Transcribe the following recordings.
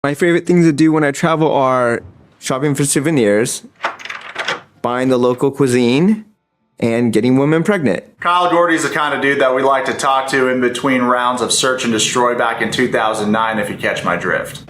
My favorite things to do when I travel are shopping for souvenirs, buying the local cuisine, and getting women pregnant. Kyle Gordy's the kind of dude that we like to talk to in between rounds of Search and Destroy back in 2009, if you catch my drift.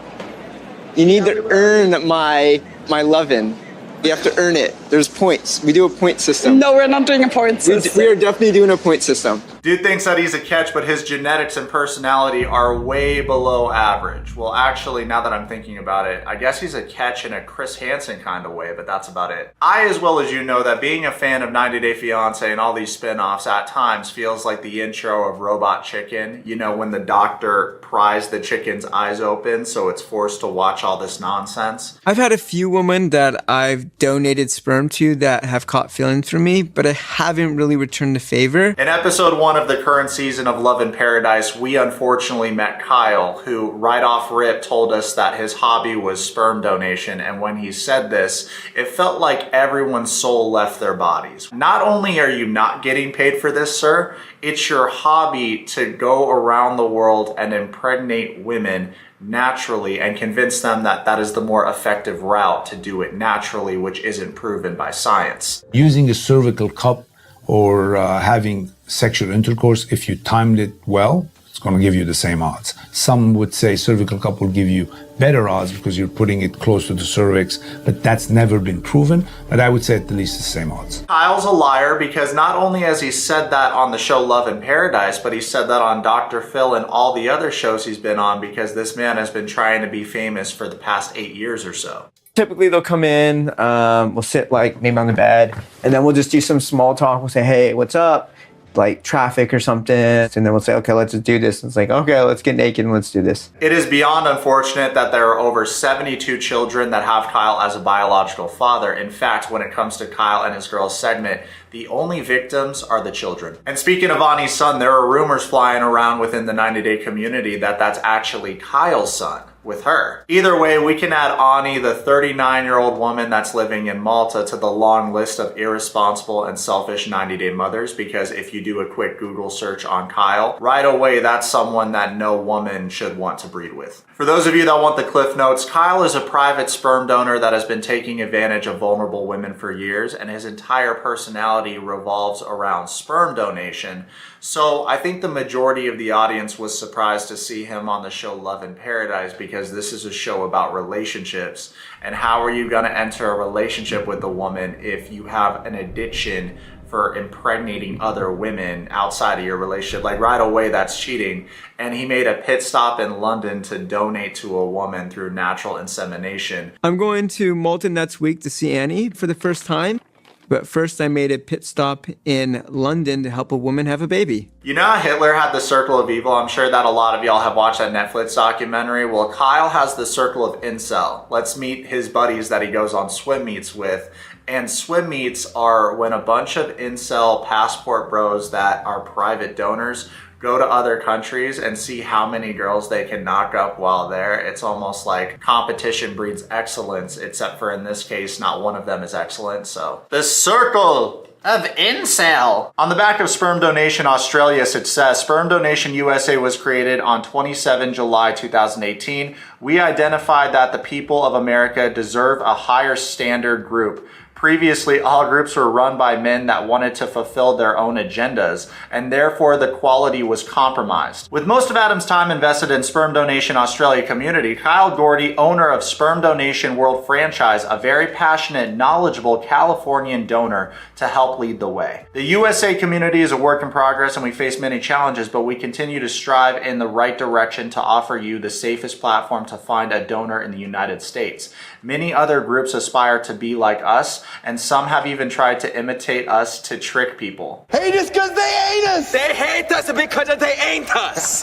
You need to earn my lovin'. You have to earn it. There's points. We do a point system. No, we're not doing a point system. We are definitely doing a point system. Dude thinks that he's a catch, but his genetics and personality are way below average. Well, actually, now that I'm thinking about it, I guess he's a catch in a Chris Hansen kind of way, but that's about it. I, as well as you, know that being a fan of 90 Day Fiance and all these spin-offs at times feels like the intro of Robot Chicken. You know, when the doctor pries the chicken's eyes open, so it's forced to watch all this nonsense. I've had a few women that I've donated sperm to that have caught feelings for me, but I haven't really returned the favor. In episode 1 of the current season of Love in Paradise, we unfortunately met Kyle, who right off rip told us that his hobby was sperm donation, and when he said this, it felt like everyone's soul left their bodies. Not only are you not getting paid for this, sir, it's your hobby to go around the world and impregnate women naturally and convince them that that is the more effective route to do it naturally, which isn't proven by science. Using a cervical cup or having sexual intercourse, if you timed it well, it's going to give you the same odds. Some would say cervical cup will give you better odds because you're putting it close to the cervix, but that's never been proven. But I would say at least the same odds. Kyle's a liar because not only has he said that on the show Love in Paradise, but he said that on Dr. Phil and all the other shows he's been on, because this man has been trying to be famous for the past 8 years or so. Typically they'll come in, we'll sit like maybe on the bed, and then we'll just do some small talk. We'll say, hey, what's up? Like traffic or something. And then we'll say, okay, let's just do this. And it's like, okay, let's get naked and let's do this. It is beyond unfortunate that there are over 72 children that have Kyle as a biological father. In fact, when it comes to Kyle and his girls segment, the only victims are the children. And speaking of Ani's son, there are rumors flying around within the 90 Day community that that's actually Kyle's son with her. Either way, we can add Ani, the 39-year-old woman that's living in Malta, to the long list of irresponsible and selfish 90 Day mothers, because if you do a quick Google search on Kyle, right away that's someone that no woman should want to breed with. For those of you that want the cliff notes, Kyle is a private sperm donor that has been taking advantage of vulnerable women for years, and his entire personality revolves around sperm donation. So I think the majority of the audience was surprised to see him on the show Love in Paradise, because this is a show about relationships. And how are you going to enter a relationship with a woman if you have an addiction for impregnating other women outside of your relationship? Like right away, that's cheating. And he made a pit stop in London to donate to a woman through natural insemination. I'm going to Malta next week to see Annie for the first time. But first I made a pit stop in London to help a woman have a baby. You know how Hitler had the circle of evil? I'm sure that a lot of y'all have watched that Netflix documentary. Well, Kyle has the circle of Incel. Let's meet his buddies that he goes on swim meets with. And swim meets are when a bunch of Incel passport bros that are private donors go to other countries and see how many girls they can knock up while there. It's almost like competition breeds excellence, except for in this case, not one of them is excellent, so. The circle of Incel. On the back of Sperm Donation Australia, it says, Sperm Donation USA was created on 27 July 2018. We identified that the people of America deserve a higher standard group. Previously, all groups were run by men that wanted to fulfill their own agendas, and therefore the quality was compromised. With most of Adam's time invested in Sperm Donation Australia community, Kyle Gordy, owner of Sperm Donation World franchise, a very passionate, knowledgeable Californian donor to help lead the way. The USA community is a work in progress and we face many challenges, but we continue to strive in the right direction to offer you the safest platform to find a donor in the United States. Many other groups aspire to be like us, and some have even tried to imitate us to trick people. Hate us because they hate us! They hate us because they ain't us!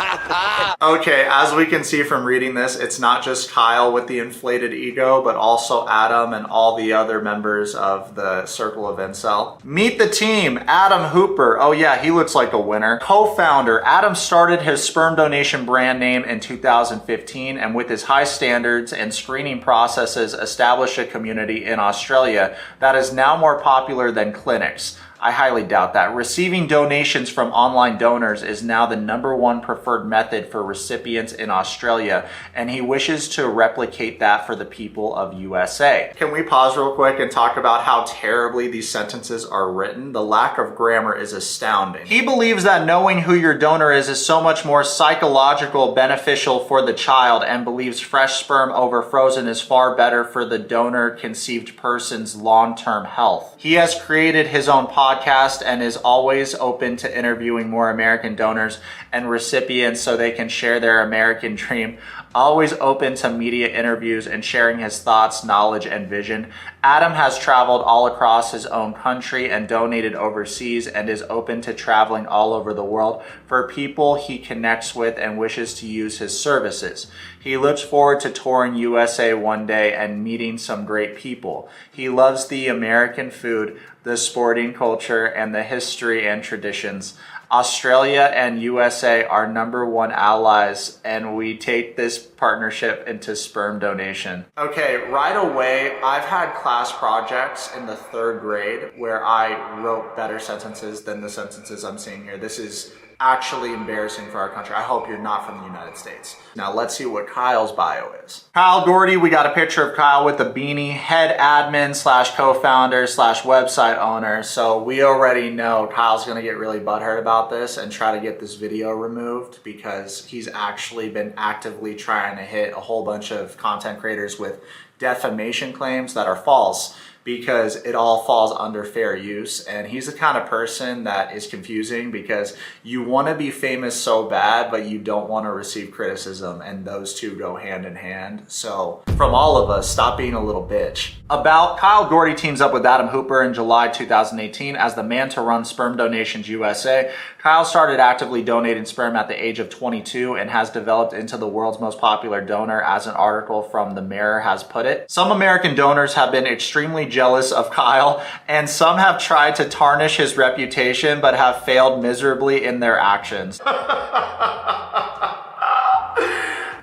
Okay, as we can see from reading this, it's not just Kyle with the inflated ego, but also Adam and all the other members of the Circle of Incel. Meet the team. Adam Hooper. Oh yeah, he looks like a winner. Co-founder. Adam started his sperm donation brand name in 2015, and with his high standards and screening processes, established a community in Australia that is now more popular than clinics. I highly doubt that. Receiving donations from online donors is now the #1 preferred method for recipients in Australia, and he wishes to replicate that for the people of USA. Can we pause real quick and talk about how terribly these sentences are written? The lack of grammar is astounding. He believes that knowing who your donor is so much more psychological beneficial for the child, and believes fresh sperm over frozen is far better for the donor conceived person's long-term health. He has created his own podcast and is always open to interviewing more American donors and recipients so they can share their American dream. Always open to media interviews and sharing his thoughts, knowledge, and vision. Adam has traveled all across his own country and donated overseas, and is open to traveling all over the world for people he connects with and wishes to use his services. He looks forward to touring USA one day and meeting some great people. He loves the American food, the sporting culture, and the history and traditions. Australia and USA are #1 allies, and we take this partnership into sperm donation. Okay, right away, I've had class projects in the 3rd grade where I wrote better sentences than the sentences I'm seeing here. This is actually embarrassing for our country. I hope you're not from the United States. Now let's see what Kyle's bio is. Kyle Gordy, we got a picture of Kyle with the beanie, head admin / co-founder / website owner. So we already know Kyle's gonna get really butthurt about this and try to get this video removed, because he's actually been actively trying to hit a whole bunch of content creators with defamation claims that are false, because it all falls under fair use. And he's the kind of person that is confusing, because you want to be famous so bad, but you don't want to receive criticism, and those two go hand in hand. So from all of us, stop being a little bitch. About Kyle Gordy teams up with Adam Hooper in July 2018 as the man to run Sperm Donations USA. Kyle started actively donating sperm at the age of 22 and has developed into the world's most popular donor, as an article from The Mirror has put it. Some American donors have been extremely jealous of Kyle, and some have tried to tarnish his reputation but have failed miserably in their actions.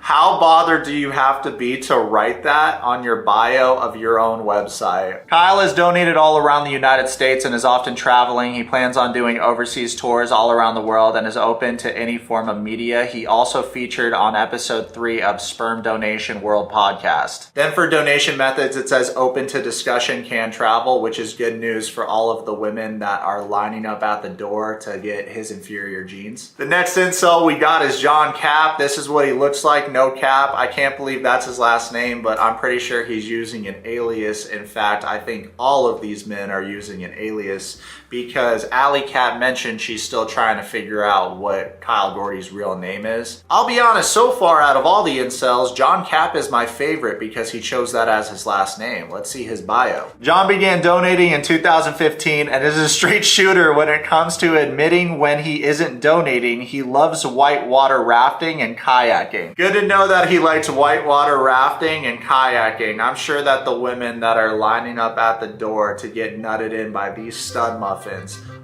How bothered do you have to be to write that on your bio of your own website? Kyle has donated all around the United States and is often traveling. He plans on doing overseas tours all around the world and is open to any form of media. He also featured on episode 3 of Sperm Donation World podcast. Then for donation methods, it says open to discussion, can travel, which is good news for all of the women that are lining up at the door to get his inferior genes. The next incel we got is John Cap. This is what he looks like. No cap. I can't believe that's his last name, but I'm pretty sure he's using an alias. In fact, I think all of these men are using an alias, because Alley Cat mentioned she's still trying to figure out what Kyle Gordy's real name is. I'll be honest, so far out of all the incels, John Cap is my favorite because he chose that as his last name. Let's see his bio. John began donating in 2015 and is a straight shooter when it comes to admitting when he isn't donating. He loves whitewater rafting and kayaking. Good to know that he likes whitewater rafting and kayaking. I'm sure that the women that are lining up at the door to get nutted in by these stud muffins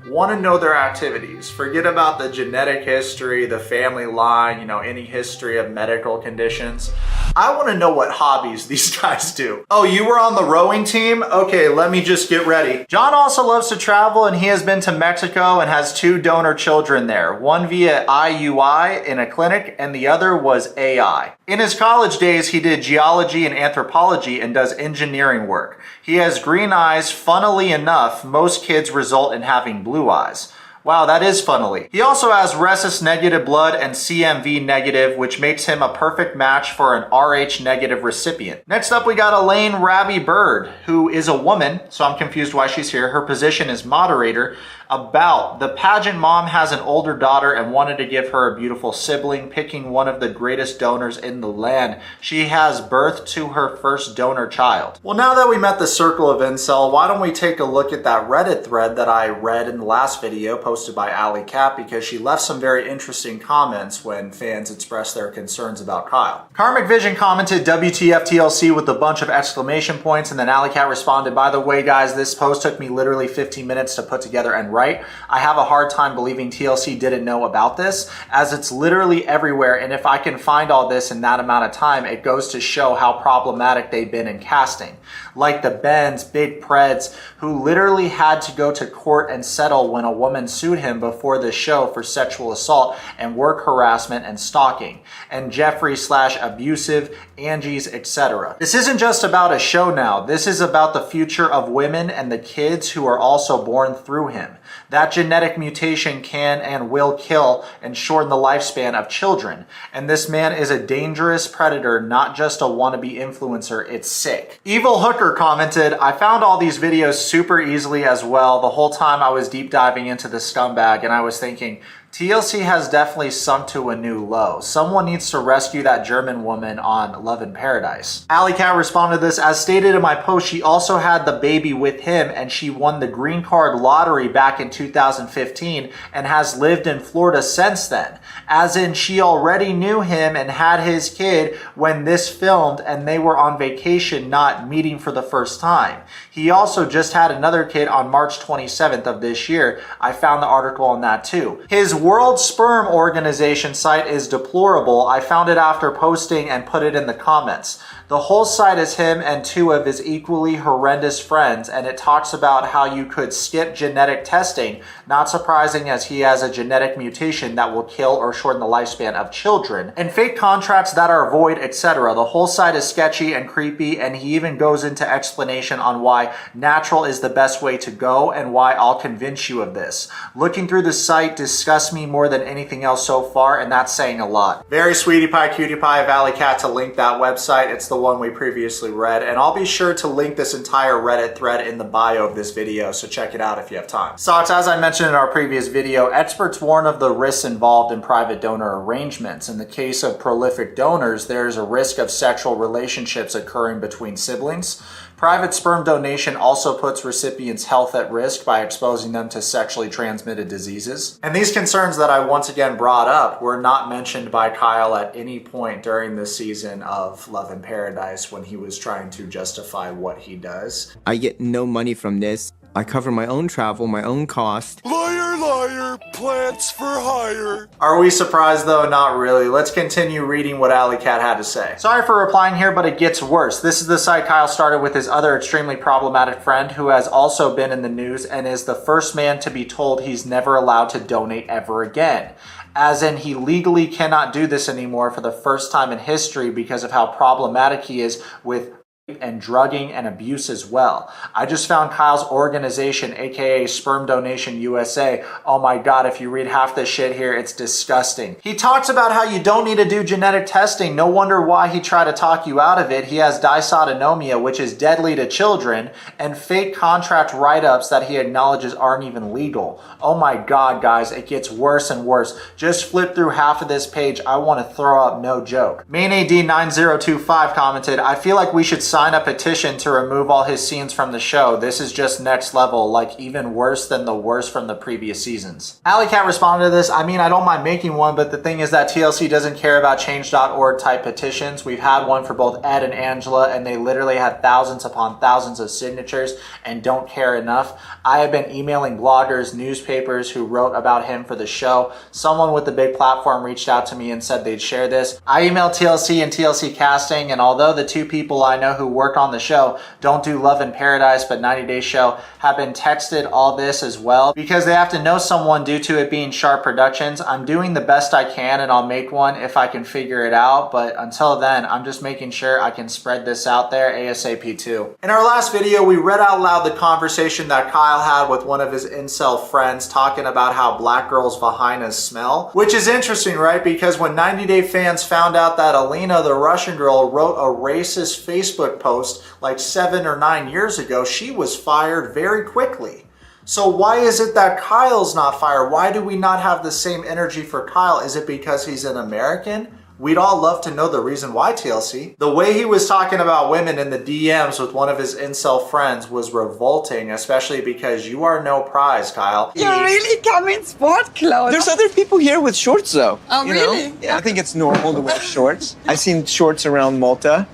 want to know their activities. Forget about the genetic history, the family line, any history of medical conditions. I want to know what hobbies these guys do. Oh, you were on the rowing team? Okay, let me just get ready. John also loves to travel, and he has been to Mexico and has 2 donor children there. One via IUI in a clinic, and the other was AI. In his college days, he did geology and anthropology and does engineering work. He has green eyes. Funnily enough, most kids result in having blue eyes. Wow, that is funnily. He also has rhesus negative blood and CMV negative, which makes him a perfect match for an RH negative recipient. Next up, we got Elaine Raby Bird, who is a woman, so I'm confused why she's here. Her position is moderator. About the pageant mom has an older daughter and wanted to give her a beautiful sibling, picking one of the greatest donors in the land. She has birthed to her first donor child. Well, now that we met the circle of incel, why don't we take a look at that Reddit thread that I read in the last video posted by Alley Cat, because she left some very interesting comments when fans expressed their concerns about Kyle. Karmic Vision commented WTF TLC with a bunch of exclamation points, and then Alley Cat responded, by the way guys, this post took me literally 15 minutes to put together and write. right? I have a hard time believing TLC didn't know about this, as it's literally everywhere, and if I can find all this in that amount of time, it goes to show how problematic they've been in casting. Like the Bens, Big Preds, who literally had to go to court and settle when a woman sued him before the show for sexual assault and work harassment and stalking, and Jeffrey/abusive, Angie's, etc. This isn't just about a show now. This is about the future of women and the kids who are also born through him. That genetic mutation can and will kill and shorten the lifespan of children. And this man is a dangerous predator, not just a wannabe influencer. It's sick. Evil Hooker commented, I found all these videos super easily as well. The whole time I was deep diving into the scumbag, and I was thinking, TLC has definitely sunk to a new low. Someone needs to rescue that German woman on Love in Paradise. Alley Cat responded to this, as stated in my post, she also had the baby with him and she won the green card lottery back in 2015 and has lived in Florida since then. As in, she already knew him and had his kid when this filmed, and they were on vacation, not meeting for the first time. He also just had another kid on March 27th of this year. I found the article on that too. His World Sperm Organization site is deplorable. I found it after posting and put it in the comments. The whole site is him and two of his equally horrendous friends, and it talks about how you could skip genetic testing, not surprising as he has a genetic mutation that will kill or shorten the lifespan of children, and fake contracts that are void, etc. The whole site is sketchy and creepy, and he even goes into explanation on why natural is the best way to go and why I'll convince you of this. Looking through the site disgusts me more than anything else so far, and that's saying a lot. Very sweetie pie cutie pie Valley Cat to link that website. It's the one we previously read, and I'll be sure to link this entire Reddit thread in the bio of this video, so check it out if you have time. Socks, as I mentioned in our previous video, experts warn of the risks involved in private donor arrangements. In the case of prolific donors, there is a risk of sexual relationships occurring between siblings. Private sperm donation also puts recipients' health at risk by exposing them to sexually transmitted diseases. And these concerns that I once again brought up were not mentioned by Kyle at any point during this season of Love in Paradise when he was trying to justify what he does. I get no money from this. I cover my own travel, my own cost. Liar, liar, plants for hire. Are we surprised though? Not really. Let's continue reading what Alley Cat had to say. Sorry for replying here, but it gets worse. This is the site Kyle started with his other extremely problematic friend who has also been in the news and is the first man to be told he's never allowed to donate ever again. As in, he legally cannot do this anymore for the first time in history because of how problematic he is with and drugging and abuse as well. I just found Kyle's organization, aka Sperm Donation USA. Oh my god, if you read half this shit here, it's disgusting. He talks about how you don't need to do genetic testing. No wonder why he tried to talk you out of it. He has dysautonomia, which is deadly to children, and fake contract write-ups that he acknowledges aren't even legal. Oh my god, guys, it gets worse and worse. Just flip through half of this page. I want to throw up, no joke. MainAD9025 commented, I feel like we should sign a petition to remove all his scenes from the show. This is just next level, like even worse than the worst from the previous seasons. Alley Cat responded to this, I mean, I don't mind making one, but the thing is that TLC doesn't care about change.org type petitions. We've had one for both Ed and Angela, and they literally had thousands upon thousands of signatures and don't care enough. I have been emailing bloggers, newspapers who wrote about him for the show. Someone with a big platform reached out to me and said they'd share this. I emailed TLC and TLC Casting, and although the two people I know who work on the show don't do Love in Paradise but 90 Day Show have been texted all this as well because they have to know someone due to it being Sharp Productions. I'm doing the best I can and I'll make one if I can figure it out, but until then I'm just making sure I can spread this out there ASAP too. In our last video we read out loud the conversation that Kyle had with one of his incel friends talking about how black girls' vaginas smell, which is interesting, right? Because when 90 Day fans found out that Alina, the Russian girl, wrote a racist Facebook post like 7 or 9 years ago, she was fired very quickly. So why is it that Kyle's not fired? Why do we not have the same energy for Kyle? Is it because he's an American? We'd all love to know the reason why, TLC. The way he was talking about women in the DMs with one of his incel friends was revolting, especially because you are no prize, Kyle. You really come in sport clothes. There's other people here with shorts, though. Oh, you really? know? Yeah, I think it's normal to wear shorts. I've seen shorts around Malta.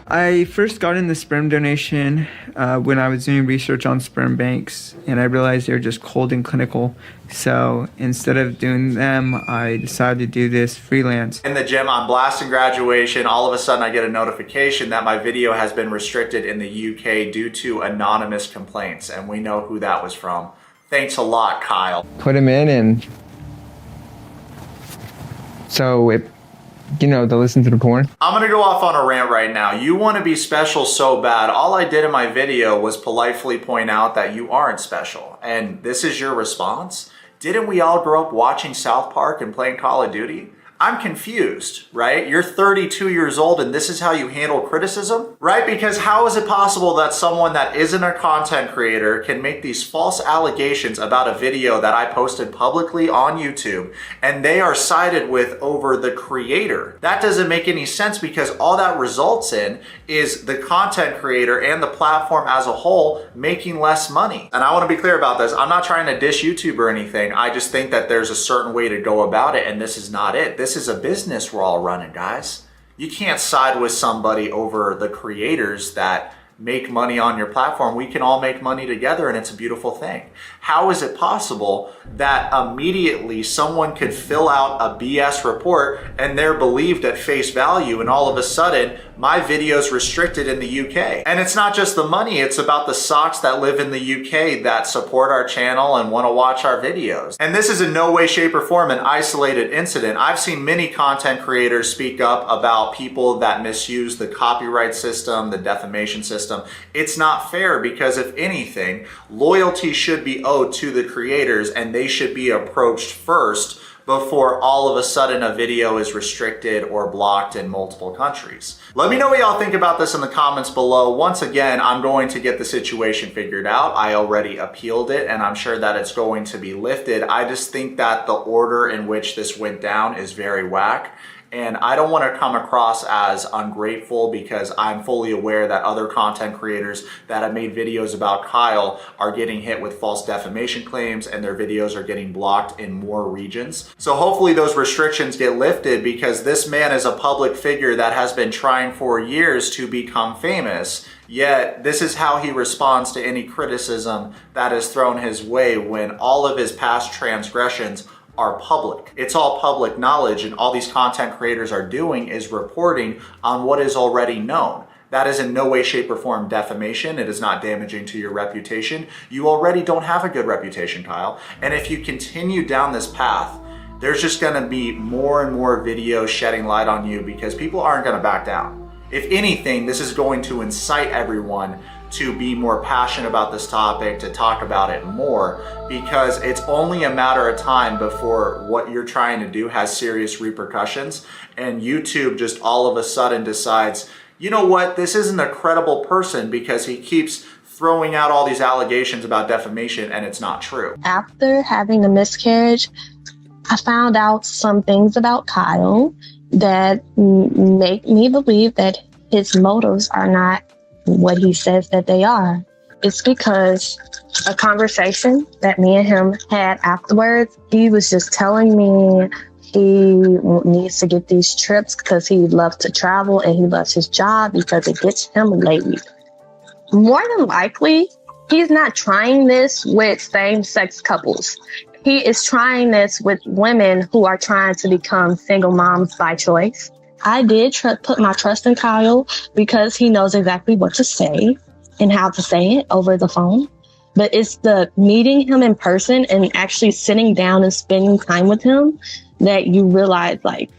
I first got into sperm donation when I was doing research on sperm banks, and I realized they were just cold and clinical. So instead of doing them, I decided to do this freelance. In the gym, I'm blasting graduation. All of a sudden, I get a notification that my video has been restricted in the UK due to anonymous complaints, and we know who that was from. Thanks a lot, Kyle. Put them in, and so it, you know, to listen to the porn. I'm gonna go off on a rant right now. You wanna be special so bad. All I did in my video was politely point out that you aren't special. And this is your response? Didn't we all grow up watching South Park and playing Call of Duty? I'm confused, right? You're 32 years old and this is how you handle criticism, right? Because how is it possible that someone that isn't a content creator can make these false allegations about a video that I posted publicly on YouTube and they are sided with over the creator? That doesn't make any sense because all that results in is the content creator and the platform as a whole making less money. And I want to be clear about this. I'm not trying to dish YouTube or anything. I just think that there's a certain way to go about it and this is not it. This is a business we're all running, guys. You can't side with somebody over the creators that make money on your platform. We can all make money together and it's a beautiful thing. How is it possible that immediately someone could fill out a BS report and they're believed at face value and all of a sudden my video's restricted in the UK? And it's not just the money, it's about the socks that live in the UK that support our channel and want to watch our videos. And this is in no way, shape, or form an isolated incident. I've seen many content creators speak up about people that misuse the copyright system, the defamation system. It's not fair because if anything, loyalty should be owed to the creators and they should be approached first before all of a sudden a video is restricted or blocked in multiple countries. Let me know what y'all think about this in the comments below. Once again, I'm going to get the situation figured out. I already appealed it and I'm sure that it's going to be lifted. I just think that the order in which this went down is very whack. And I don't want to come across as ungrateful because I'm fully aware that other content creators that have made videos about Kyle are getting hit with false defamation claims and their videos are getting blocked in more regions. So hopefully those restrictions get lifted because this man is a public figure that has been trying for years to become famous. Yet this is how he responds to any criticism that is thrown his way when all of his past transgressions are public. It's all public knowledge and all these content creators are doing is reporting on what is already known. That is in no way, shape, or form defamation. It is not damaging to your reputation. You already don't have a good reputation, Kyle. And if you continue down this path, there's just gonna be more and more videos shedding light on you because people aren't gonna back down. If anything, this is going to incite everyone to be more passionate about this topic, to talk about it more, because it's only a matter of time before what you're trying to do has serious repercussions and YouTube just all of a sudden decides, you know what, this isn't a credible person because he keeps throwing out all these allegations about defamation and it's not true. After having the miscarriage, I found out some things about Kyle that make me believe that his motives are not what he says that they are. It's because a conversation that me and him had afterwards, he was just telling me he needs to get these trips because he loves to travel and he loves his job because it gets him laid. More than likely, he's not trying this with same-sex couples. He is trying this with women who are trying to become single moms by choice. I did put my trust in Kyle because he knows exactly what to say and how to say it over the phone. But it's the meeting him in person and actually sitting down and spending time with him that you realize, like,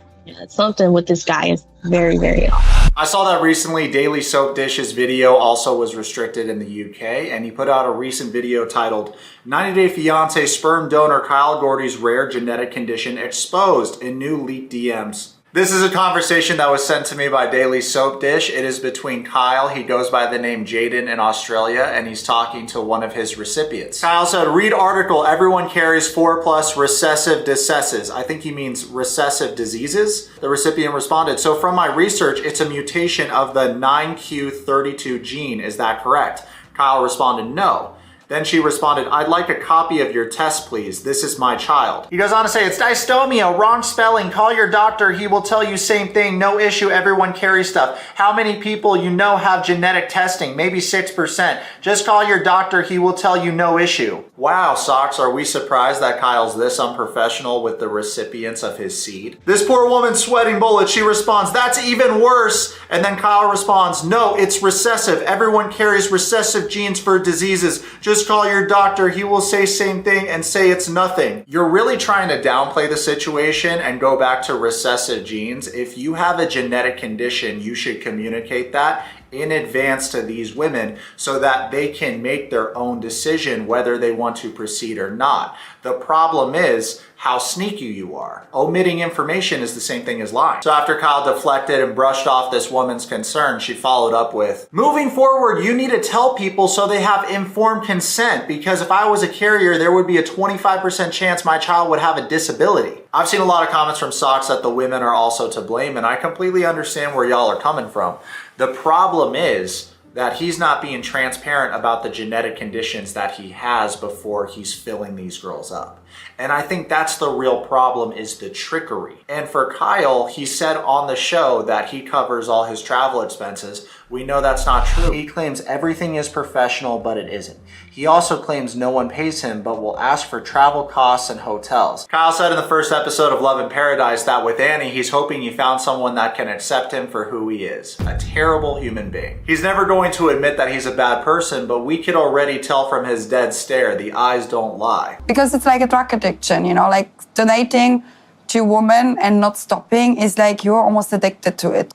something with this guy is very, very off. I saw that recently Daily Soap Dish's video also was restricted in the UK, and he put out a recent video titled 90 Day Fiance Sperm Donor Kyle Gordy's Rare Genetic Condition Exposed in New Leaked DMs. This is a conversation that was sent to me by Daily Soap Dish. It is between Kyle, he goes by the name Jaden in Australia, and he's talking to one of his recipients. Kyle said, read article, everyone carries 4+ recessive decesses. I think he means recessive diseases. The recipient responded, so from my research, it's a mutation of the 9q32 gene. Is that correct? Kyle responded, no. Then she responded, "I'd like a copy of your test, please. This is my child." He goes on to say, "It's dystomia, wrong spelling. Call your doctor. He will tell you same thing. No issue. Everyone carries stuff. How many people you know have genetic testing? Maybe 6%. Just call your doctor. He will tell you no issue." Wow, Socks, are we surprised that Kyle's this unprofessional with the recipients of his seed? This poor woman's sweating bullets. She responds, "That's even worse." And then Kyle responds, "No, it's recessive. Everyone carries recessive genes for diseases. Just call your doctor. He will say same thing and say it's nothing." You're really trying to downplay the situation and go back to recessive genes. If you have a genetic condition, you should communicate that in advance to these women so that they can make their own decision whether they want to proceed or not. The problem is how sneaky you are. Omitting information is the same thing as lying. So after Kyle deflected and brushed off this woman's concern, she followed up with, "Moving forward, you need to tell people so they have informed consent, because if I was a carrier, there would be a 25% chance my child would have a disability." I've seen a lot of comments from Socks that the women are also to blame, and I completely understand where y'all are coming from. The problem is that he's not being transparent about the genetic conditions that he has before he's filling these girls up. And I think that's the real problem, is the trickery. And for Kyle, he said on the show that he covers all his travel expenses. We know that's not true. He claims everything is professional, but it isn't. He also claims no one pays him, but will ask for travel costs and hotels. Kyle said in the first episode of Love in Paradise that with Annie, he's hoping he found someone that can accept him for who he is. A terrible human being. He's never going to admit that he's a bad person, but we could already tell from his dead stare, the eyes don't lie. Because it's like a drug addiction, you know, like donating to a woman and not stopping is like you're almost addicted to it.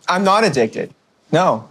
I'm not addicted. No.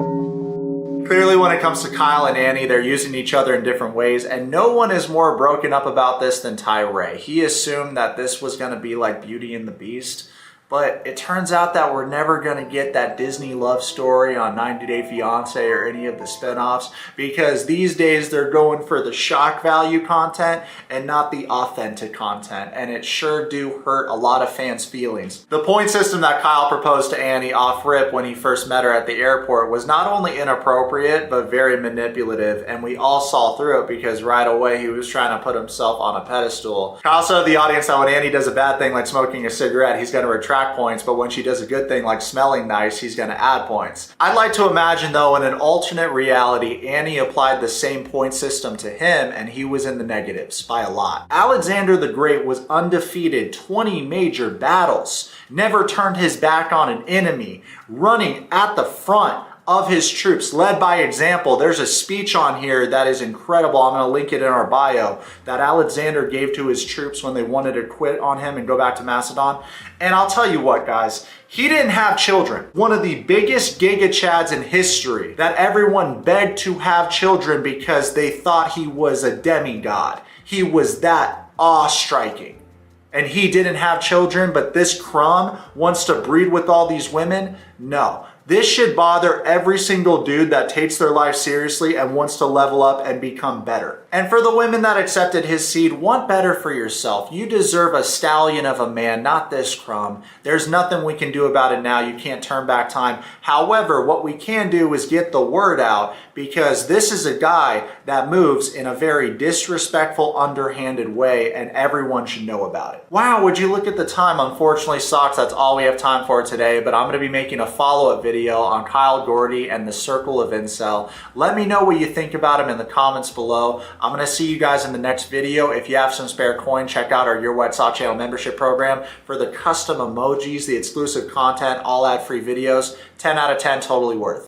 Clearly, when it comes to Kyle and Annie, they're using each other in different ways, and no one is more broken up about this than Tyree. He assumed that this was going to be like Beauty and the Beast, but it turns out that we're never going to get that Disney love story on 90 Day Fiance or any of the spinoffs, because these days they're going for the shock value content and not the authentic content, and it sure do hurt a lot of fans' feelings. The point system that Kyle proposed to Annie off rip when he first met her at the airport was not only inappropriate, but very manipulative, and we all saw through it because right away he was trying to put himself on a pedestal. Kyle said to the audience that when Annie does a bad thing like smoking a cigarette, he's going to retract points, but when she does a good thing like smelling nice, he's going to add points. I'd like to imagine though, in an alternate reality, Annie applied the same point system to him and he was in the negatives by a lot. Alexander the Great was undefeated, 20 major battles, never turned his back on an enemy, running at the front of his troops, led by example. There's a speech on here that is incredible. I'm gonna link it in our bio, that Alexander gave to his troops when they wanted to quit on him and go back to Macedon. And I'll tell you what, guys, he didn't have children. One of the biggest Giga Chads in history, that everyone begged to have children because they thought he was a demigod. He was that awe-striking. And he didn't have children, but this crumb wants to breed with all these women? No. This should bother every single dude that takes their life seriously and wants to level up and become better. And for the women that accepted his seed, want better for yourself. You deserve a stallion of a man, not this crumb. There's nothing we can do about it now. You can't turn back time. However, what we can do is get the word out, because this is a guy that moves in a very disrespectful, underhanded way, and everyone should know about it. Wow, would you look at the time? Unfortunately, Socks, that's all we have time for today, but I'm going to be making a follow-up video on Kyle Gordy and the circle of Incel. Let me know what you think about him in the comments below. I'm going to see you guys in the next video. If you have some spare coin, check out our Your White Sock channel membership program for the custom emojis, the exclusive content, all ad-free videos. 10 out of 10, totally worth.